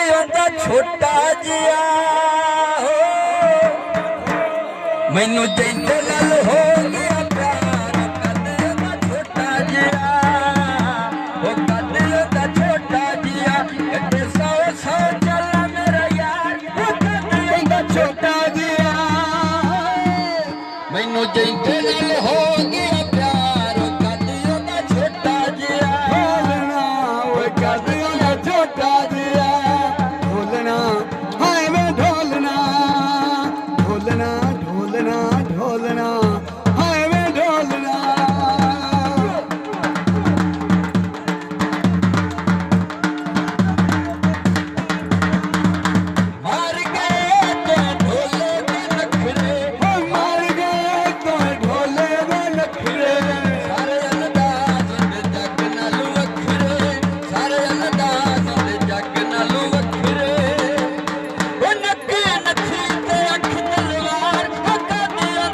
ਉਹਦਾ ਛੋਟਾ ਜਿਹਾ ਮੈਨੂੰ ਜੈਂਦੇ ਨਾਲ ਹੋ ਗਿਆ ਪਿਆਰ ਕੱਦ ਉਹਦਾ ਛੋਟਾ ਜਿਹਾ ਉਹ ਕੱਦ ਉਹਦਾ ਛੋਟਾ ਜਿਹਾ ਕੱਦੇ 100 ਚੱਲਾ ਮੇਰਾ ਯਾਰ ਉਹ ਕੱਦ ਉਹਦਾ ਛੋਟਾ ਜਿਹਾ ਮੈਨੂੰ ਜੈਂਦੇ ਨਾਲ ਹੋ ਗਿਆ ਪਿਆਰ ਉਹ ਕੱਦ ਉਹਦਾ ਛੋਟਾ ਜਿਹਾ ਢੋਲਣਾ ਓਏ ਕੱਦ ਉਹਦਾ ਛੋਟਾ ਜਿਹਾ ਢੋਲਣਾ ਹਾਏ ਵੇ ਢੋਲਣਾ ਢੋਲਣਾ ਢੋਲਣਾ ਢੋਲਣਾ ਹਾਏ ਵੇ ਢੋਲਣਾ ਮਾਰ ਗਏ ਤੇ ਢੋਲੇ ਦੇ ਨਖਰੇ ਓ ਮਰ ਗਏ ਤੋਏ ਢੋਲੇ ਦੇ ਨਖਰੇ ਸਾਰੇ ਅੰਦਾਜ਼ ਦੇ ਜੱਗ ਨਾਲੋਂ ਵੱਖਰੇ ਸਾਰੇ ਅੰਦਾਜ਼ ਦੇ ਜੱਗ ਨਾਲੋਂ ਵੱਖਰੇ ਉਹ ਨੱਕੇ ਨੱਥੀ ਤੇ ਅੱਖ ਤਲਵਾਰ ਹੱਕਾਂ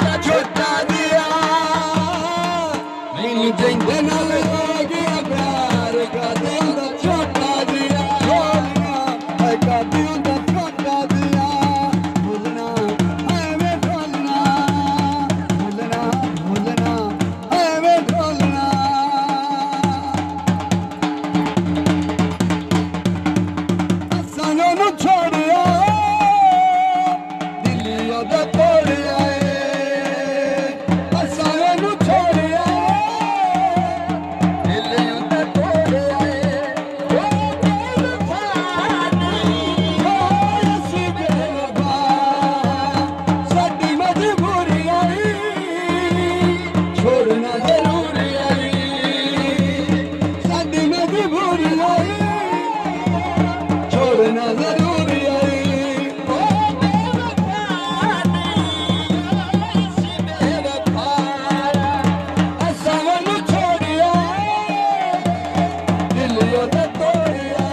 ਦਾ ਛੋਟਾ ਜਿਹਾ ਮੈਨੂੰ ਜੈਂਦੇ ਨਾਲ ਹੋ ਗਿਆ ਪਿਆਰ ਕਾਦੇ ਦਾ ਛੋਟਾ ਜਿਹਾ ਢੋਲਣਾ ਹਾਏ ਕਾਦੇ ਦਾ ਛੋਟਾ ਜਿਹਾ ਢੋਲਣਾ ਹਾਏ ਵੇ ਢੋਲਣਾ ਢੋਲਣਾ ਢੋਲਣਾ ਹਾਏ ਵੇ ਢੋਲਣਾ ਸਾਨੂੰ ਨੂੰ ਛੋੜਿਆ ਦਿੱਲੀ ਉਹਦਾ ਤੋੜਿਆ ਏ ਸਾਨੂੰ ਨੂੰ ਛੋੜਿਆ ਦਿਲ ਉਹਦਾ ਤੋੜਿਆ ਏ ਉਹ ਬੇਵਫਾ ਓਏ ਅਸੀਂ ਬੇਵਫਾ ਸਾਡੀ ਮਜਬੂਰੀ ਆਈ ਛੋੜਨਾ ਜ਼ਰੂਰੀ ਆਈ ਸਾਡੀ ਮਜਬੂਰੀ ਆਈ ਛੋੜਨਾ ਜ਼ਰੂਰੀ ਆਈ ਉਹ ਬੇਵਫਾ ਅਸੀਂ ਬੇਵਫਾ ਅਸਾਂ ਨੂੰ ਛੋੜਿਆ ਦਿਲ ਉਹਦਾ ਤੋੜਿਆ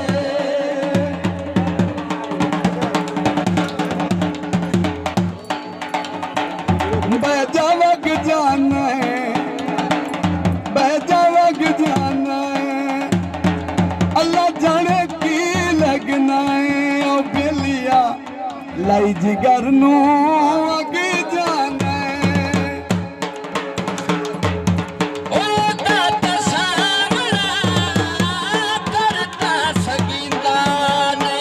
ਬਹਿ ਜਾ ਵਗ ਜਾਣਾ ਹੈ ਬਹਿ ਜਾ ਵਗ ਜਾਣਾ ਹੈ ਅੱਲਾ ਜਾਣੇ ਕੀ ਲੱਗਣਾ ਹੈ ਉਹ ਬੇਲੀਆ ਲਾਈ ਜਿਗਰ ਨੂੰ ਅੱਗੇ ਜਾਣਾ ਹੈ ਉਹਦਾ ਤਾਂ ਸਾਹਮਣਾ ਕਰਤਾ ਸਕੀਂਦਾ ਨੇ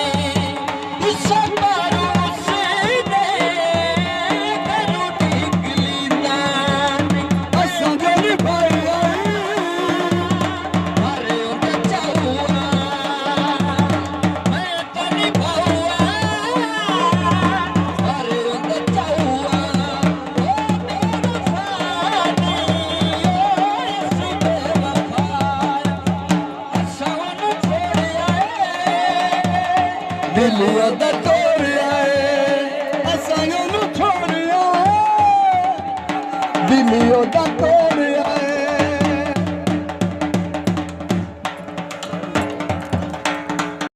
ਇਸ ਮਾਰੂ ਸੀਨੇ ਕਰੂ ਠੀਕ ਲੀਂਦਾ ਨੇ ਅਸਾਂ ਦੇ ਨਿਭਾਈ ਮਾਰੇ ਉਹਦੇ ਚਾਹੂਆ ਮੈਂ ਤਾਂ ਨਿਭਾਊਆ ਮਾਰੇ ਉਹਦੇ ਚਾਹੂਆ ਉਹ ਬੇਵਫਾ ਨਹੀਂ ਅਸੀਂ ਬੇਵਫਾ ਅਸਾਂ ਨੂੰ ਛੋੜਿਆ ਦਿਲ ਉਹਦਾ ਤੋੜਿਆ ਏ ਅਸਾਂ ਨੂੰ ਛੋੜਿਆ ਦਿਲ ਉਹਦਾ ਤੋੜਿਆ